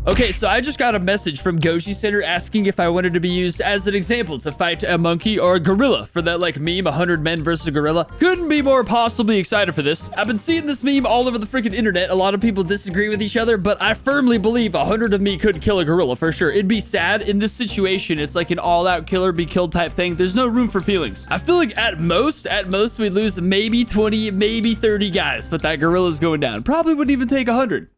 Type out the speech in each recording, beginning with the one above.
Okay, so I just got a message from Goji Center asking if I wanted to be used as an example to fight a monkey or a gorilla for that like meme 100 men versus a gorilla. Couldn't be more possibly excited for this. I've been seeing this meme all over the freaking internet. A lot of people disagree with each other, but I firmly believe 100 of me could kill a gorilla for sure. It'd be sad in this situation. It's like an all-out killer be killed type thing. There's no room for feelings. I feel like at most we'd lose maybe 20, maybe 30 guys, but that gorilla's going down. Probably wouldn't even take 100.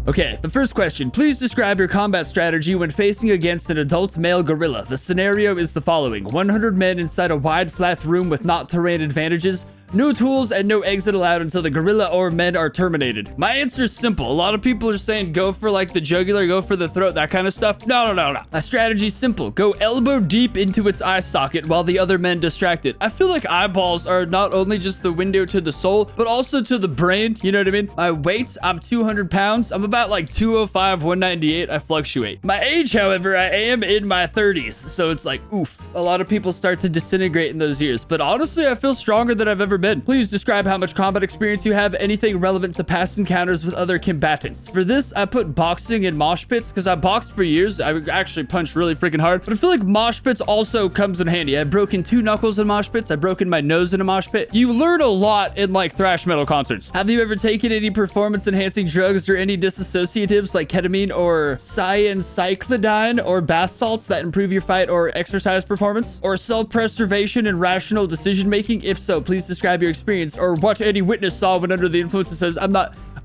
Okay, the first question. Please describe your combat strategy when facing against an adult male gorilla. The scenario is the following. 100 men inside a wide, flat room with not terrain advantages. No tools and no exit allowed until the gorilla or men are terminated. My answer is simple. A lot of people are saying go for like the jugular, go for the throat, that kind of stuff. No. My strategy's simple. Go elbow deep into its eye socket while the other men distract it. I feel like eyeballs are not only just the window to the soul, but also to the brain. You know what I mean? My weight, I'm 200 pounds. I'm about like 205, 198. I fluctuate. My age, however, I am in my 30s. So it's like, oof. A lot of people start to disintegrate in those years. But honestly, I feel stronger than I've ever been. Please describe how much combat experience you have, anything relevant to past encounters with other combatants. For this, I put boxing and mosh pits because I boxed for years. I actually punched really freaking hard, but I feel like mosh pits also comes in handy. I've broken 2 knuckles in mosh pits. I've broken my nose in a mosh pit. You learn a lot in like thrash metal concerts. Have you ever taken any performance enhancing drugs or any disassociatives like ketamine or cyancyclidine or bath salts that improve your fight or exercise performance? Or self-preservation and rational decision making? If so, please describe your experience or what any witness saw when under the influence. It says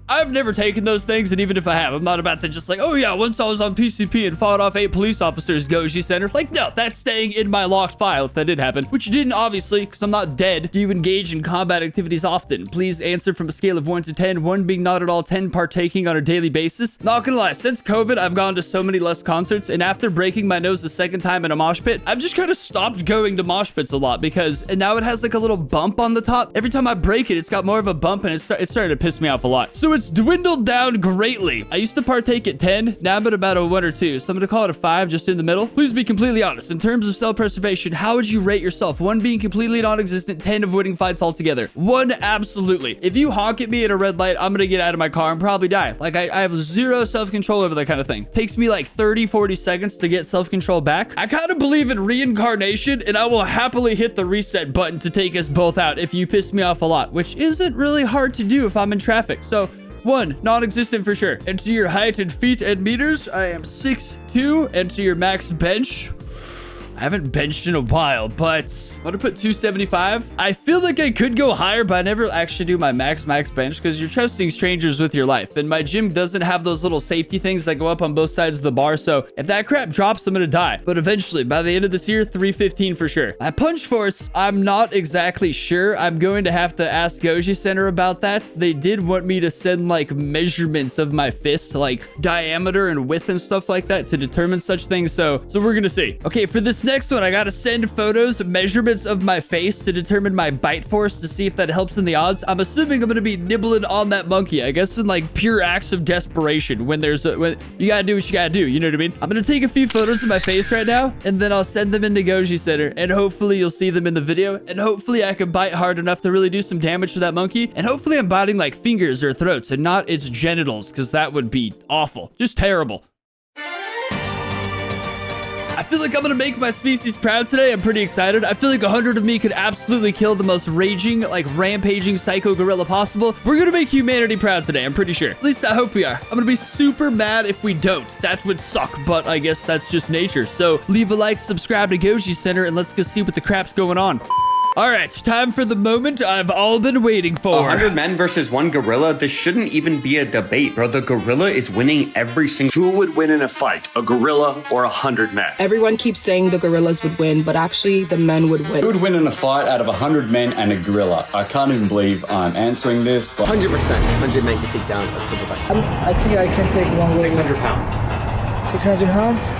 I've never taken those things, and even if I have, I'm not about to just like, oh yeah, once I was on PCP and fought off 8 police officers, Goji Center. Like, no, that's staying in my locked file if that did happen, which didn't, obviously, because I'm not dead. Do you engage in combat activities often? Please answer from a scale of 1 to 10, 1 being not at all, 10 partaking on a daily basis. Not gonna lie, since COVID, I've gone to so many less concerts, and after breaking my nose the second time in a mosh pit, I've just kind of stopped going to mosh pits a lot because now it has like a little bump on the top. Every time I break it, it's got more of a bump, and it's starting to piss me off a lot. So it's dwindled down greatly. I used to partake at 10. Now I'm at about a 1 or 2. So I'm gonna call it a 5, just in the middle. Please be completely honest. In terms of self-preservation, how would you rate yourself? 1 being completely non-existent, 10 avoiding fights altogether. 1, absolutely. If you honk at me at a red light, I'm gonna get out of my car and probably die. Like I have 0 self-control over that kind of thing. Takes me like 30, 40 seconds to get self-control back. I kind of believe in reincarnation, and I will happily hit the reset button to take us both out if you piss me off a lot, which isn't really hard to do if I'm in traffic. So 1, non-existent for sure. Enter your height in feet and meters. I am 6'2". Enter your max bench. I haven't benched in a while, but I'm gonna put 275. I feel like I could go higher, but I never actually do my max bench because you're trusting strangers with your life. And my gym doesn't have those little safety things that go up on both sides of the bar. So if that crap drops, I'm gonna die. But eventually, by the end of this year, 315 for sure. My punch force, I'm not exactly sure. I'm going to have to ask Goji Center about that. They did want me to send like measurements of my fist, like diameter and width and stuff like that to determine such things. So we're gonna see. Okay, for this next one, I gotta send photos, measurements of my face to determine my bite force to see if that helps in the odds. I'm assuming I'm gonna be nibbling on that monkey, I guess, in like pure acts of desperation when you gotta do what you gotta do, you know what I mean? I'm gonna take a few photos of my face right now, and then I'll send them into Goji Center, and hopefully you'll see them in the video, and hopefully I can bite hard enough to really do some damage to that monkey, and hopefully I'm biting like fingers or throats and not its genitals, because that would be awful. Just terrible. I feel like I'm gonna make my species proud today. I'm pretty excited. I feel like 100 of me could absolutely kill the most raging, like rampaging psycho gorilla possible. We're gonna make humanity proud today, I'm pretty sure. At least I hope we are. I'm gonna be super mad if we don't. That would suck, but I guess that's just nature. So leave a like, subscribe to Goji Center, and let's go see what the crap's going on. All right, time for the moment I've all been waiting for. 100 men versus 1 gorilla? This shouldn't even be a debate, bro. The gorilla is winning every single... Who would win in a fight, a gorilla or 100 men? Everyone keeps saying the gorillas would win, but actually the men would win. Who would win in a fight out of 100 men and a gorilla? I can't even believe I'm answering this, but... 100%. 100 men can take down a silverback. I think I can take one. 600 pounds. 600 pounds?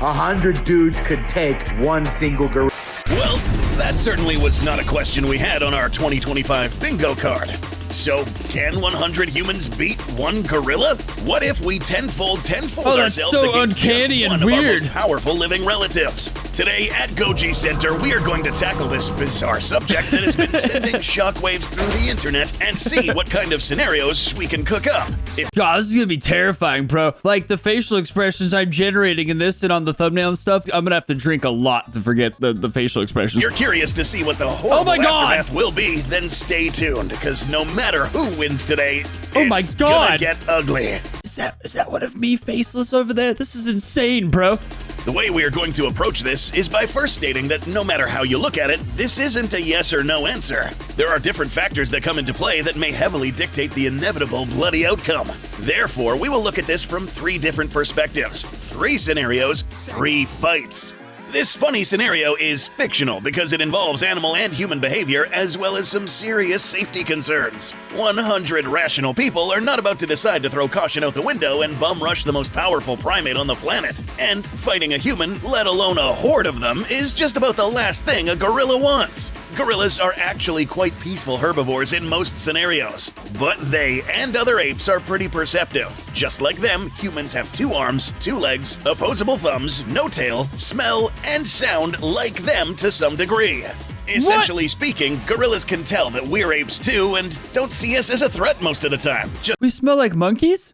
100 dudes could take 1 single gorilla. Well, that certainly was not a question we had on our 2025 bingo card. So, can 100 humans beat 1 gorilla? What if we tenfold oh, ourselves so against uncanny just and one weird. of our most powerful living relatives? Today at Goji Center, we are going to tackle this bizarre subject that has been sending shockwaves through the internet and see what kind of scenarios we can cook up. God, this is gonna be terrifying, bro. Like, the facial expressions I'm generating in this and on the thumbnail and stuff, I'm gonna have to drink a lot to forget the facial expressions. You're curious to see what the horrible aftermath will be, then stay tuned, because no matter who wins today, it's gonna get ugly. Is that one of me faceless over there? This is insane, bro. The way we are going to approach this is by first stating that no matter how you look at it, this isn't a yes or no answer. There are different factors that come into play that may heavily dictate the inevitable bloody outcome. Therefore, we will look at this from 3 different perspectives, 3 scenarios, 3 fights. This funny scenario is fictional because it involves animal and human behavior as well as some serious safety concerns. 100 rational people are not about to decide to throw caution out the window and bum rush the most powerful primate on the planet. And fighting a human, let alone a horde of them, is just about the last thing a gorilla wants. Gorillas are actually quite peaceful herbivores in most scenarios, but they and other apes are pretty perceptive. Just like them, humans have 2 arms, 2 legs, opposable thumbs, no tail, smell, and sound like them to some degree. Essentially speaking, gorillas can tell that we're apes too and don't see us as a threat most of the time. Just We smell like monkeys?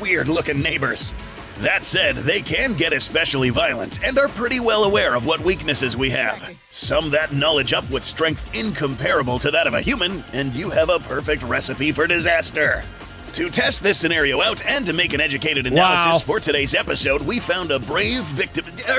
weird-looking neighbors. That said, they can get especially violent and are pretty well aware of what weaknesses we have. Sum that knowledge up with strength incomparable to that of a human, and you have a perfect recipe for disaster. To test this scenario out and to make an educated analysis for today's episode, we found a brave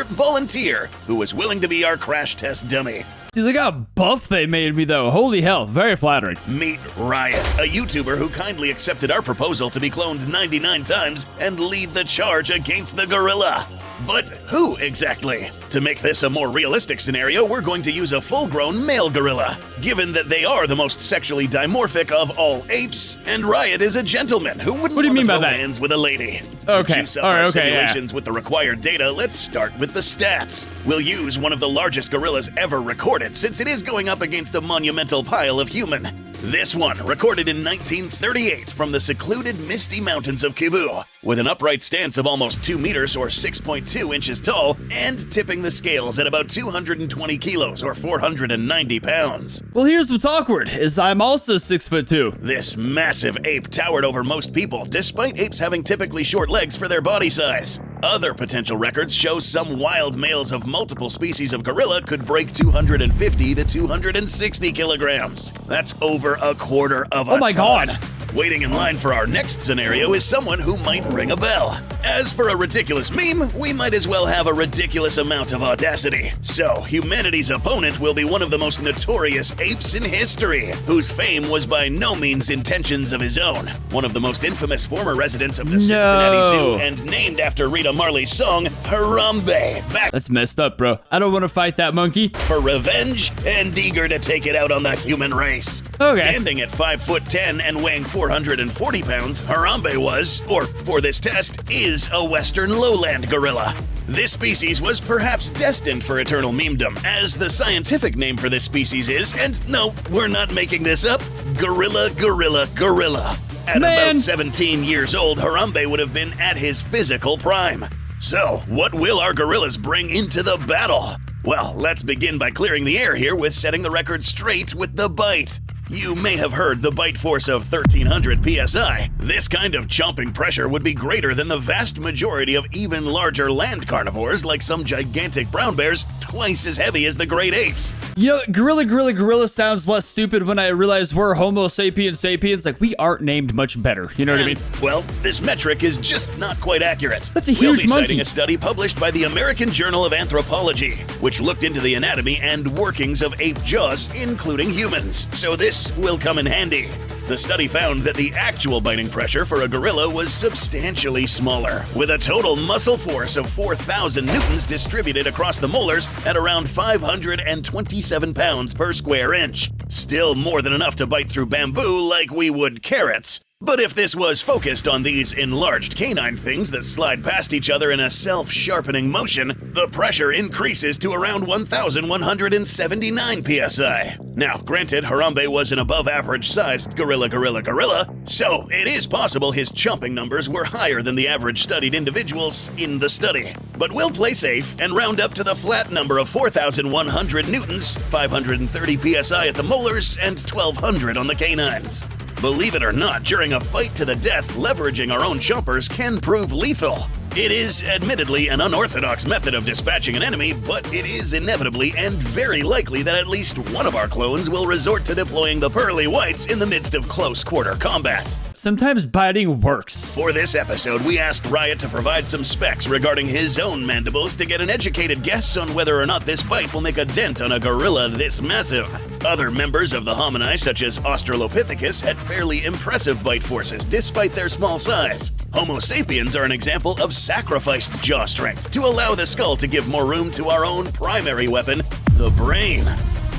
volunteer who was willing to be our crash test dummy. Dude, look how buff they made me, though. Holy hell, very flattering. Meet Riot, a YouTuber who kindly accepted our proposal to be cloned 99 times and lead the charge against the gorilla. But who exactly? To make this a more realistic scenario, we're going to use a full-grown male gorilla, given that they are the most sexually dimorphic of all apes, and Riot is a gentleman who wouldn't What do you mean by throw that? hands with a lady. Okay, To juice up all right, our okay, simulations with the required data, let's start with the stats. We'll use one of the largest gorillas ever recorded, since it is going up against a monumental pile of human. This one, recorded in 1938 from the secluded misty mountains of Kivu, with an upright stance of almost 2 meters or 6.2 inches tall, and tipping the scales at about 220 kilos or 490 pounds. Well, here's what's awkward, is I'm also 6'2". This massive ape towered over most people, despite apes having typically short legs for their body size. Other potential records show some wild males of multiple species of gorilla could break 250 to 260 kilograms. That's over a quarter of a ton. Oh my god. Waiting in line for our next scenario is someone who might ring a bell. As for a ridiculous meme, we might as well have a ridiculous amount of audacity. So, humanity's opponent will be one of the most notorious apes in history, whose fame was by no means intentions of his own. One of the most infamous former residents of the Cincinnati Zoo, and named after Rita Marley's song, Harambe. Back That's messed up, bro. I don't want to fight that monkey. for revenge and eager to take it out on the human race. Okay. Standing at 5'10" and weighing 440 pounds, Harambe was, or for this test, is a western lowland gorilla. This species was perhaps destined for eternal memedom, as the scientific name for this species is, and no, we're not making this up, gorilla. At about 17 years old, Harambe would have been at his physical prime. So, what will our gorillas bring into the battle? Well, let's begin by clearing the air here with setting the record straight with the bite. You may have heard the bite force of 1300 psi. This kind of chomping pressure would be greater than the vast majority of even larger land carnivores, like some gigantic brown bears, twice as heavy as the great apes. You know, gorilla sounds less stupid when I realize we're Homo sapiens. Like, we aren't named much better. You know what I mean? Well, this metric is just not quite accurate. That's a huge We'll be monkey. citing a study published by the American Journal of Anthropology, which looked into the anatomy and workings of ape jaws, including humans. So this will come in handy. The study found that the actual biting pressure for a gorilla was substantially smaller, with a total muscle force of 4,000 newtons distributed across the molars at around 527 pounds per square inch. Still more than enough to bite through bamboo like we would carrots. But if this was focused on these enlarged canine things that slide past each other in a self-sharpening motion, the pressure increases to around 1,179 psi. Now, granted, Harambe was an above-average-sized gorilla, so it is possible his chomping numbers were higher than the average studied individuals in the study. But we'll play safe and round up to the flat number of 4,100 newtons, 530 psi at the molars, and 1,200 on the canines. Believe it or not, during a fight to the death, leveraging our own chompers can prove lethal. It is admittedly an unorthodox method of dispatching an enemy, but it is inevitably and very likely that at least one of our clones will resort to deploying the pearly whites in the midst of close quarter combat. Sometimes biting works. For this episode, we asked Riot to provide some specs regarding his own mandibles to get an educated guess on whether or not this bite will make a dent on a gorilla this massive. Other members of the homini, such as Australopithecus, had fairly impressive bite forces despite their small size. Homo sapiens are an example of sacrificed jaw strength to allow the skull to give more room to our own primary weapon, the brain.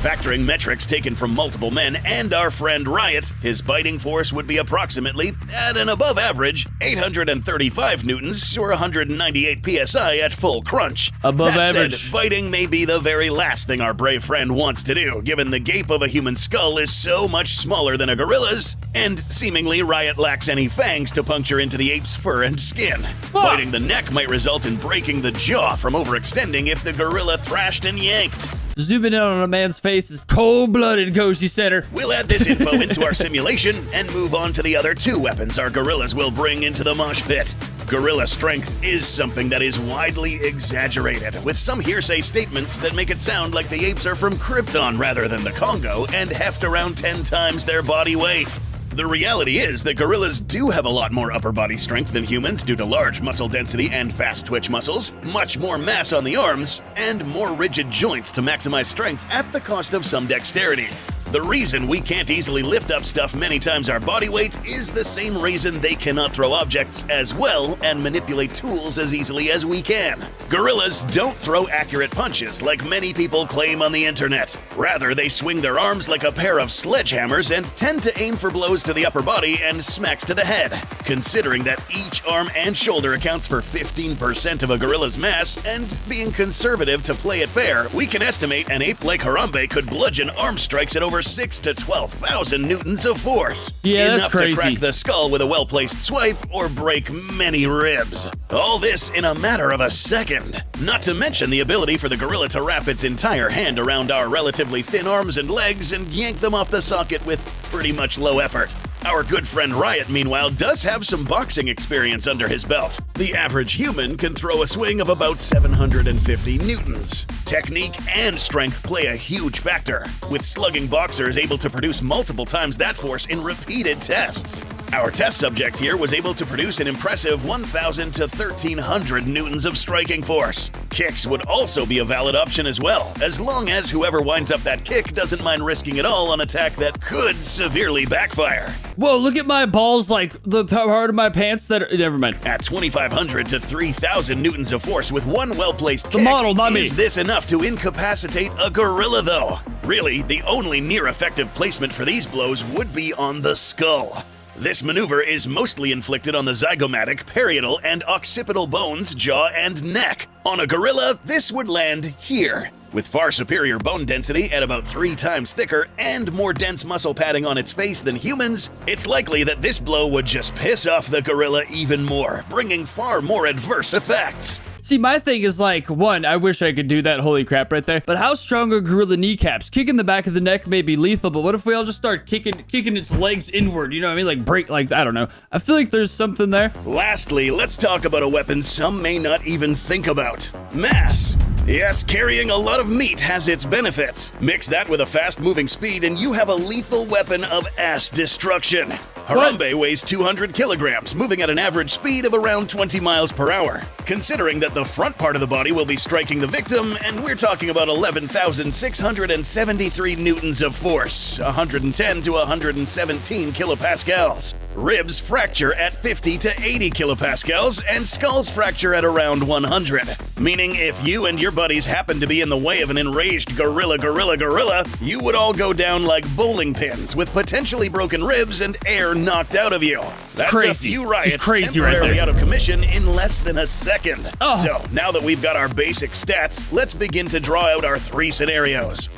Factoring metrics taken from multiple men and our friend Riot, his biting force would be approximately, at an above average, 835 newtons or 198 psi at full crunch. Above that average. Said, biting may be the very last thing our brave friend wants to do, given the gape of a human skull is so much smaller than a gorilla's, and seemingly Riot lacks any fangs to puncture into the ape's fur and skin. Biting the neck might result in breaking the jaw from overextending if the gorilla thrashed and yanked. Zooming in on a man's face is cold-blooded, Goji Center. We'll add this info into our simulation and move on to the other two weapons our gorillas will bring into the mosh pit. Gorilla strength is something that is widely exaggerated, with some hearsay statements that make it sound like the apes are from Krypton rather than the Congo and heft around 10 times their body weight. The reality is that gorillas do have a lot more upper body strength than humans due to large muscle density and fast twitch muscles, much more mass on the arms, and more rigid joints to maximize strength at the cost of some dexterity. The reason we can't easily lift up stuff many times our body weight is the same reason they cannot throw objects as well and manipulate tools as easily as we can. Gorillas don't throw accurate punches like many people claim on the internet. Rather, they swing their arms like a pair of sledgehammers and tend to aim for blows to the upper body and smacks to the head. Considering that each arm and shoulder accounts for 15% of a gorilla's mass, and being conservative to play it fair, we can estimate an ape like Harambe could bludgeon arm strikes at over 6,000 to 12,000 newtons of force. Yeah, Enough that's crazy. to crack the skull with a well-placed swipe or break many ribs. All this in a matter of a second. Not to mention the ability for the gorilla to wrap its entire hand around our relatively thin arms and legs and yank them off the socket with pretty much low effort. Our good friend Riot, meanwhile, does have some boxing experience under his belt. The average human can throw a swing of about 750 newtons. Technique and strength play a huge factor, with slugging boxers able to produce multiple times that force in repeated tests. Our test subject here was able to produce an impressive 1,000 to 1,300 newtons of striking force. Kicks would also be a valid option as well, as long as whoever winds up that kick doesn't mind risking it all on attack that could severely backfire. Whoa, look at my balls, like the part of my pants that are, never mind. At 2,500 to 3,000 newtons of force with one well-placed kick, model, not me. is this enough to incapacitate a gorilla though? Really, the only near-effective placement for these blows would be on the skull. This maneuver is mostly inflicted on the zygomatic, parietal, and occipital bones, jaw, and neck. On a gorilla, this would land here. With far superior bone density at about 3 times thicker and more dense muscle padding on its face than humans, it's likely that this blow would just piss off the gorilla even more, bringing far more adverse effects. See, my thing is like, one, I wish I could do that, holy crap, right there. But how strong are gorilla kneecaps? Kicking the back of the neck may be lethal, but what if we all just start kicking its legs inward? You know what I mean? Like break, like, I don't know. I feel like there's something there. Lastly, let's talk about a weapon some may not even think about. Mass. Yes, carrying a lot of meat has its benefits. Mix that with a fast-moving speed and you have a lethal weapon of ass destruction. Harambe weighs 200 kilograms, moving at an average speed of around 20 miles per hour. Considering that the front part of the body will be striking the victim, and we're talking about 11,673 newtons of force, 110 to 117 kilopascals. Ribs fracture at 50 to 80 kilopascals, and skulls fracture at around 100. Meaning if you and your buddies happen to be in the way of an enraged gorilla, you would all go down like bowling pins with potentially broken ribs and air knocked out of you. That's Crazy. a few riots Crazy right temporarily there. out of commission in less than a second. Oh. So now that we've got our basic stats, let's begin to draw out our 3 scenarios.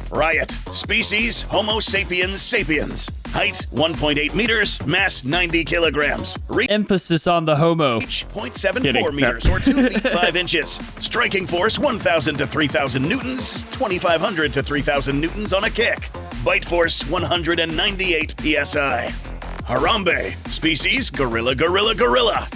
Riot. Species, Homo sapiens sapiens. Height, 1.8 meters. Mass, 90 kilograms. Emphasis on the homo. Reach, 0.74 Kidding. meters, or 2 feet 5 inches. Striking force, 1,000 to 3,000 newtons. 2,500 to 3,000 newtons on a kick. Bite force, 198 psi. Harambe. Species, gorilla.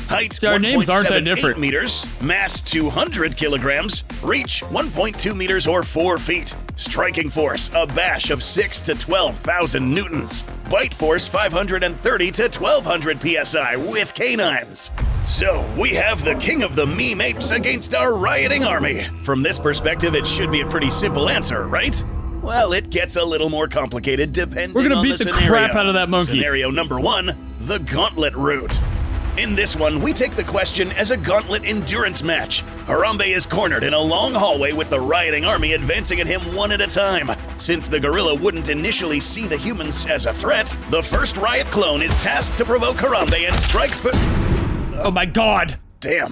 Height, Our names aren't that 1.78 different. meters. Mass, 200 kilograms. Reach, 1.2 meters or 4 feet. Striking force, a bash of 6 to 12,000 newtons. Bite force, 530 to 1,200 psi with canines. So, we have the king of the meme apes against our rioting army. From this perspective, it should be a pretty simple answer, right? Well, it gets a little more complicated depending We're gonna on beat the the scenario. crap out of that monkey. Scenario number 1, the gauntlet route. In this one, we take the question as a gauntlet endurance match. Harambe is cornered in a long hallway with the rioting army advancing at him one at a time. Since the gorilla wouldn't initially see the humans as a threat, the first riot clone is tasked to provoke Harambe and strike for... Oh my god. Damn.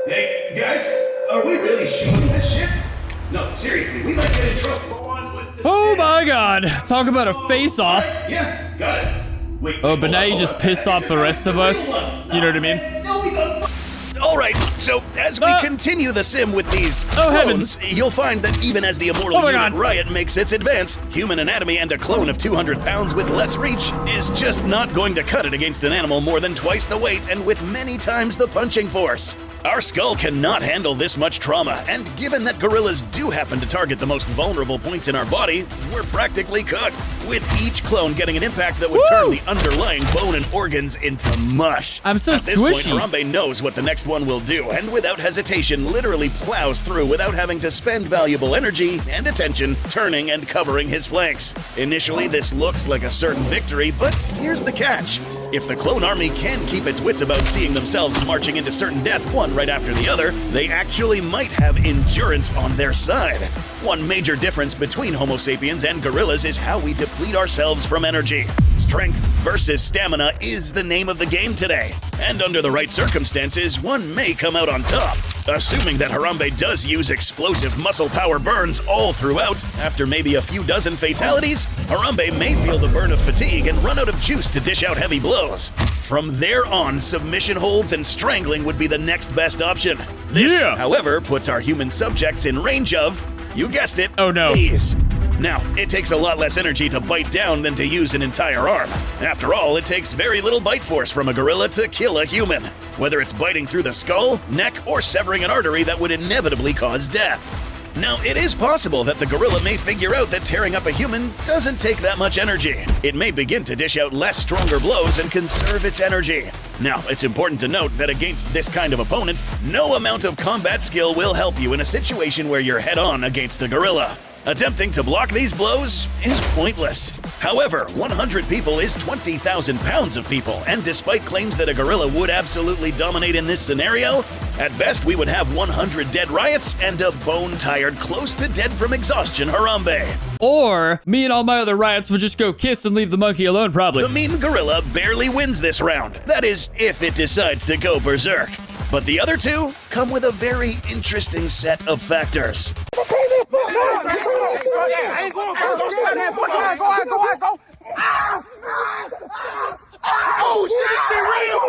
Hey, guys, are we really shooting this shit? No, seriously, we might get in trouble. Go on with the Oh my god. Talk about a face-off. Yeah, got it. Wait, Oh, but now you just pissed off the rest of us. You know what I mean? Alright, so as we continue the sim with these Oh, clones, heavens. you'll find that even as the immortal Oh my unit God. Riot makes its advance, human anatomy and a clone of 200 pounds with less reach is just not going to cut it against an animal more than twice the weight and with many times the punching force. Our skull cannot handle this much trauma, and given that gorillas do happen to target the most vulnerable points in our body, we're practically cooked, with each clone getting an impact that would turn the underlying bone and organs into mush. I'm so At this squishy. point, Harambe knows what the next one will do, and without hesitation, literally plows through without having to spend valuable energy and attention turning and covering his flanks. Initially, this looks like a certain victory, but here's the catch. If the clone army can keep its wits about seeing themselves marching into certain death one right after the other, they actually might have endurance on their side. One major difference between Homo sapiens and gorillas is how we deplete ourselves from energy. Strength versus stamina is the name of the game today, and under the right circumstances, one may come out on top. Assuming that Harambe does use explosive muscle power burns all throughout, after maybe a few dozen fatalities, Harambe may feel the burn of fatigue and run out of juice to dish out heavy blows. From there on, submission holds and strangling would be the next best option. This, however, puts our human subjects in range of, you guessed it, Oh, no. these. Now, it takes a lot less energy to bite down than to use an entire arm. After all, it takes very little bite force from a gorilla to kill a human, whether it's biting through the skull, neck, or severing an artery that would inevitably cause death. Now, it is possible that the gorilla may figure out that tearing up a human doesn't take that much energy. It may begin to dish out less stronger blows and conserve its energy. Now, it's important to note that against this kind of opponent, no amount of combat skill will help you in a situation where you're head-on against a gorilla. Attempting to block these blows is pointless. However, 100 people is 20,000 pounds of people, and despite claims that a gorilla would absolutely dominate in this scenario, at best we would have 100 dead riots and a bone-tired, close to dead from exhaustion Harambe. Or me and all my other riots would just go kiss and leave the monkey alone, probably. The mean gorilla barely wins this round. That is, if it decides to go berserk. But the other two come with a very interesting set of factors.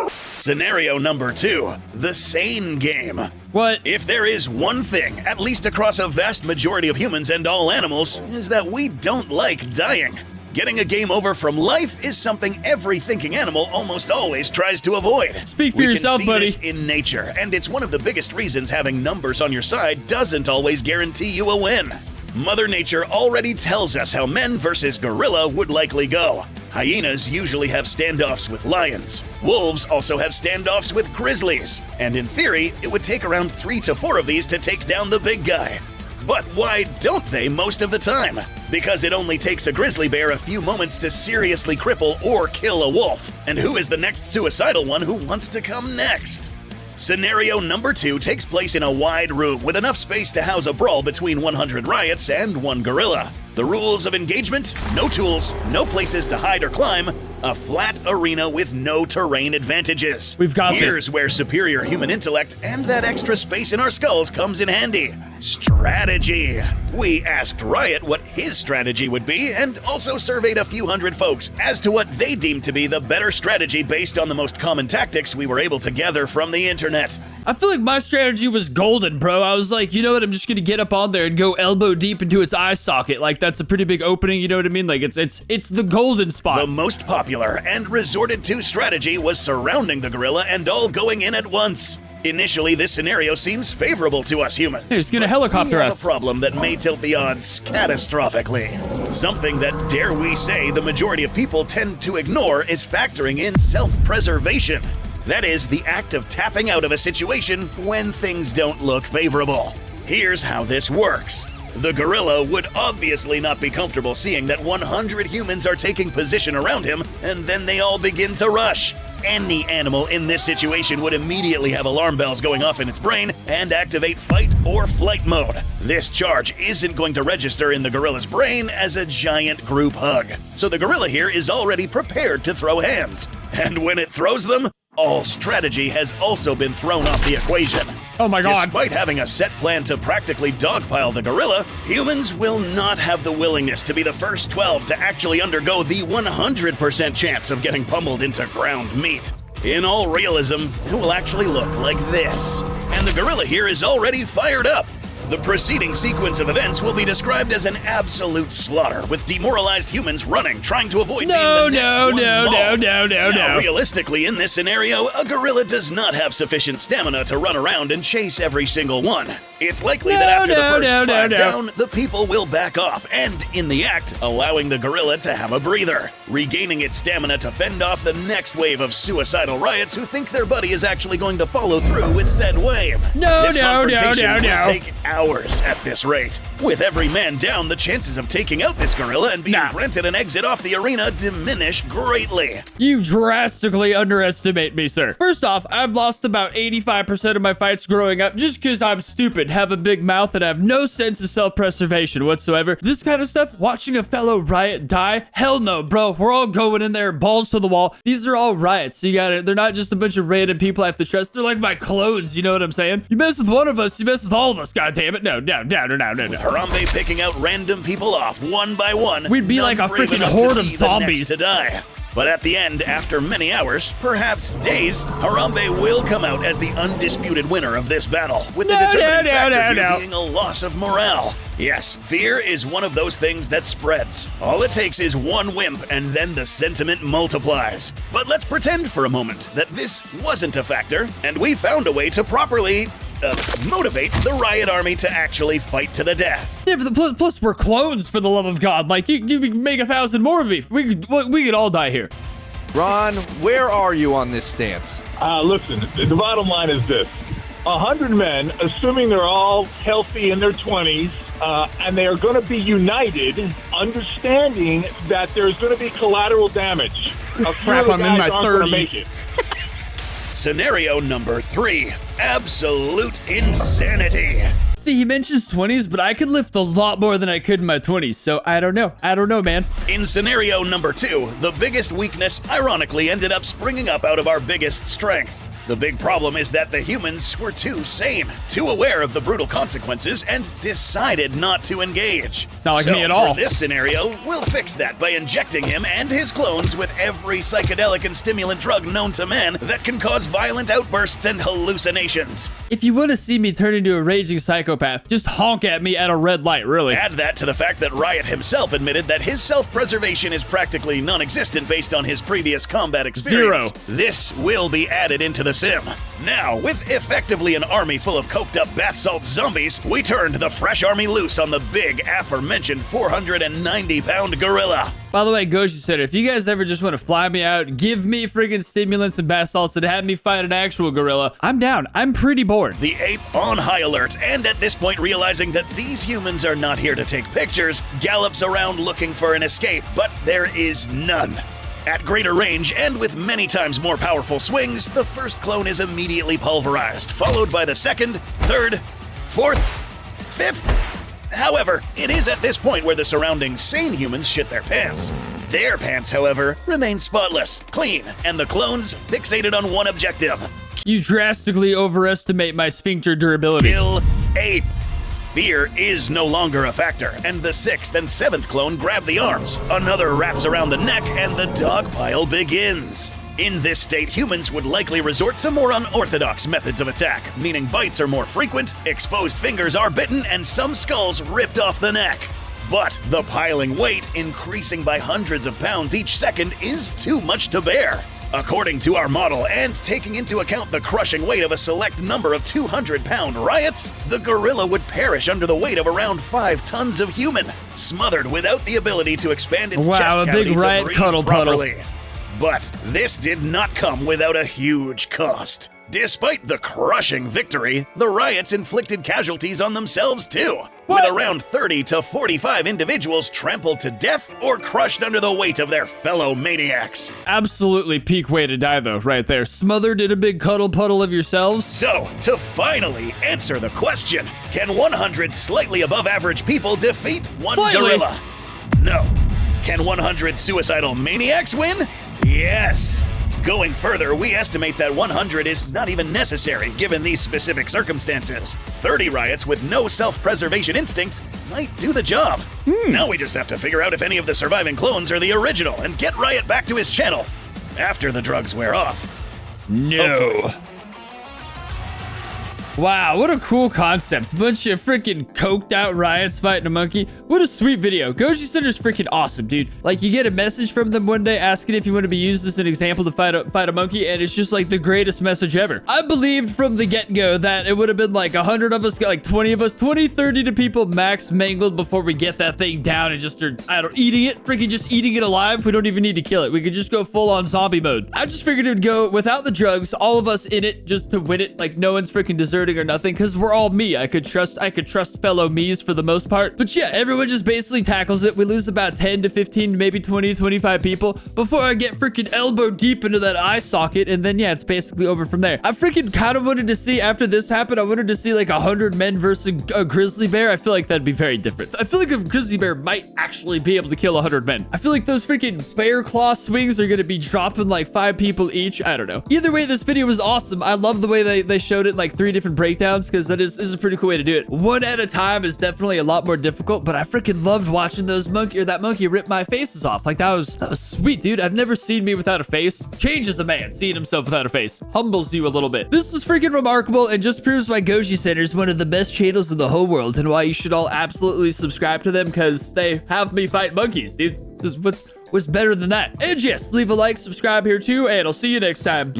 Scenario number 2, the sane game. What? If there is one thing, at least across a vast majority of humans and all animals, is that we don't like dying. Getting a game over from life is something every thinking animal almost always tries to avoid. Speak for yourself, buddy. buddy. We can see this in nature, and it's one of the biggest reasons having numbers on your side doesn't always guarantee you a win. Mother Nature already tells us how men versus gorilla would likely go. Hyenas usually have standoffs with lions. Wolves also have standoffs with grizzlies. And in theory, it would take around 3 to 4 of these to take down the big guy. But why don't they most of the time? Because it only takes a grizzly bear a few moments to seriously cripple or kill a wolf. And who is the next suicidal one who wants to come next? Scenario number 2 takes place in a wide room with enough space to house a brawl between 100 riots and 1 gorilla. The rules of engagement: no tools, no places to hide or climb, a flat arena with no terrain advantages. We've got this. Here's where superior human intellect and that extra space in our skulls comes in handy. Strategy. We asked Riot what his strategy would be and also surveyed a few hundred folks as to what they deemed to be the better strategy based on the most common tactics we were able to gather from the internet. I feel like my strategy was golden, bro. I was like, you know what? I'm just gonna get up on there and go elbow deep into its eye socket. Like, that's a pretty big opening, you know what I mean? Like, it's the golden spot. The most popular and resorted to strategy was surrounding the gorilla and all going in at once. Initially, this scenario seems favorable to us humans. Hey, it's gonna helicopter we have us. a problem that may tilt the odds catastrophically. Something that, dare we say, the majority of people tend to ignore is factoring in self-preservation. That is, the act of tapping out of a situation when things don't look favorable. Here's how this works. The gorilla would obviously not be comfortable seeing that 100 humans are taking position around him, and then they all begin to rush. Any animal in this situation would immediately have alarm bells going off in its brain and activate fight or flight mode. This charge isn't going to register in the gorilla's brain as a giant group hug. So the gorilla here is already prepared to throw hands. And when it throws them, all strategy has also been thrown off the equation. Oh my god. Despite having a set plan to practically dogpile the gorilla, humans will not have the willingness to be the first 12 to actually undergo the 100% chance of getting pummeled into ground meat. In all realism, it will actually look like this. And the gorilla here is already fired up. The preceding sequence of events will be described as an absolute slaughter, with demoralized humans running, trying to avoid being the next one mauled. Now, realistically, in this scenario, a gorilla does not have sufficient stamina to run around and chase every single one. It's likely that after the first 5 down, the people will back off, and in the act, allowing the gorilla to have a breather, regaining its stamina to fend off the next wave of suicidal riots who think their buddy is actually going to follow through with said wave. This confrontation will take hours at this rate. With every man down, the chances of taking out this gorilla and being granted an exit off the arena diminish greatly. You drastically underestimate me, sir. First off, I've lost about 85% of my fights growing up just because I'm stupid, have a big mouth, and have no sense of self-preservation whatsoever. This kind of stuff, watching a fellow riot die, hell no, bro. We're all going in there, balls to the wall. These are all riots. You got it. They're not just a bunch of random people I have to trust. They're like my clones, you know what I'm saying? You mess with one of us, you mess with all of us, goddammit. No. Harambe picking out random people off one by one. We'd be like a freaking horde of zombies to die. But at the end, after many hours, perhaps days, Harambe will come out as the undisputed winner of this battle, with the determining factor here being a loss of morale. Yes, fear is one of those things that spreads. All it takes is one wimp, and then the sentiment multiplies. But let's pretend for a moment that this wasn't a factor, and we found a way to properly motivate the Riot Army to actually fight to the death. Yeah, plus we're clones, for the love of God. Like, you make 1,000 more of me. We could all die here. Ron, where are you on this stance? Listen, the bottom line is this. 100 men, assuming they're all healthy in their 20s, and they are going to be united, understanding that there's going to be collateral damage. Crap, I'm in my 30s. Scenario number 3, absolute insanity. See, he mentions 20s, but I could lift a lot more than I could in my 20s, so I don't know, man. In scenario number 2, the biggest weakness ironically ended up springing up out of our biggest strength. The big problem is that the humans were too sane, too aware of the brutal consequences, and decided not to engage. Not like me at all. For this scenario, we'll fix that by injecting him and his clones with every psychedelic and stimulant drug known to man that can cause violent outbursts and hallucinations. If you want to see me turn into a raging psychopath, just honk at me at a red light, really. Add that to the fact that Riot himself admitted that his self-preservation is practically non-existent based on his previous combat experience. Zero. This will be added into the sim. Now, with effectively an army full of coked up bath salt zombies, we turned the fresh army loose on the big aforementioned 490-pound gorilla. By the way, Goji Center, if you guys ever just want to fly me out, give me friggin' stimulants and bath salts and have me fight an actual gorilla, I'm down. I'm pretty bored. The ape on high alert, and at this point realizing that these humans are not here to take pictures, gallops around looking for an escape, but there is none. At greater range and with many times more powerful swings, the first clone is immediately pulverized, followed by the second, third, fourth, fifth. However, it is at this point where the surrounding sane humans shit their pants. Their pants, however, remain spotless, clean, and the clones fixated on one objective. You drastically overestimate my sphincter durability. Kill ape. Fear is no longer a factor, and the sixth and seventh clone grab the arms. Another wraps around the neck, and the dog pile begins. In this state, humans would likely resort to more unorthodox methods of attack, meaning bites are more frequent, exposed fingers are bitten, and some skulls ripped off the neck. But the piling weight, increasing by hundreds of pounds each second, is too much to bear. According to our model, and taking into account the crushing weight of a select number of 200-pound riots, the gorilla would perish under the weight of around 5 tons of human, smothered without the ability to expand its chest Wow, a cavity big to riot breathe cuddle puddle. properly. But this did not come without a huge cost. Despite the crushing victory, the riots inflicted casualties on themselves too, with around 30 to 45 individuals trampled to death or crushed under the weight of their fellow maniacs. Absolutely peak way to die though, right there. Smothered in a big cuddle puddle of yourselves. So, to finally answer the question, can 100 slightly above average people defeat one gorilla? No. Can 100 suicidal maniacs win? Yes. Going further, we estimate that 100 is not even necessary given these specific circumstances. 30 riots with no self-preservation instinct might do the job. Now we just have to figure out if any of the surviving clones are the original and get Riot back to his channel after the drugs wear off. No. Hopefully. Wow, what a cool concept. Bunch of freaking coked out riots fighting a monkey. What a sweet video. Goji Center's freaking awesome, dude. Like, you get a message from them one day asking if you want to be used as an example to fight a monkey, and it's just like the greatest message ever. I believed from the get-go that it would have been like 100 of us, like 20 of us, 20, 30 to people max mangled before we get that thing down and just start, I don't know, eating it, freaking just eating it alive. We don't even need to kill it. We could just go full on zombie mode. I just figured it would go without the drugs, all of us in it just to win it. Like, no one's freaking deserting or nothing, because we're all me. I could trust fellow me's for the most part. But yeah, everyone just basically tackles it. We lose about 10 to 15, maybe 20, 25 people before I get freaking elbow deep into that eye socket, and then yeah, it's basically over from there. I freaking kind of wanted to see, after this happened, I wanted to see like 100 men versus a grizzly bear. I feel like that'd be very different. I feel like a grizzly bear might actually be able to kill 100 men. I feel like those freaking bear claw swings are gonna be dropping like 5 people each. I don't know. Either way, this video was awesome. I love the way they showed it, like 3 different breakdowns, because that is a pretty cool way to do it. One at a time is definitely a lot more difficult, but I freaking loved watching that monkey rip my faces off. Like, that was sweet, dude. I've never seen me without a face. Changes a man seeing himself without a face. Humbles you a little bit. This was freaking remarkable and just proves why Goji Center is one of the best channels in the whole world, and why you should all absolutely subscribe to them, because they have me fight monkeys, dude. What's better than that? And yes, leave a like, subscribe here too, and I'll see you next time.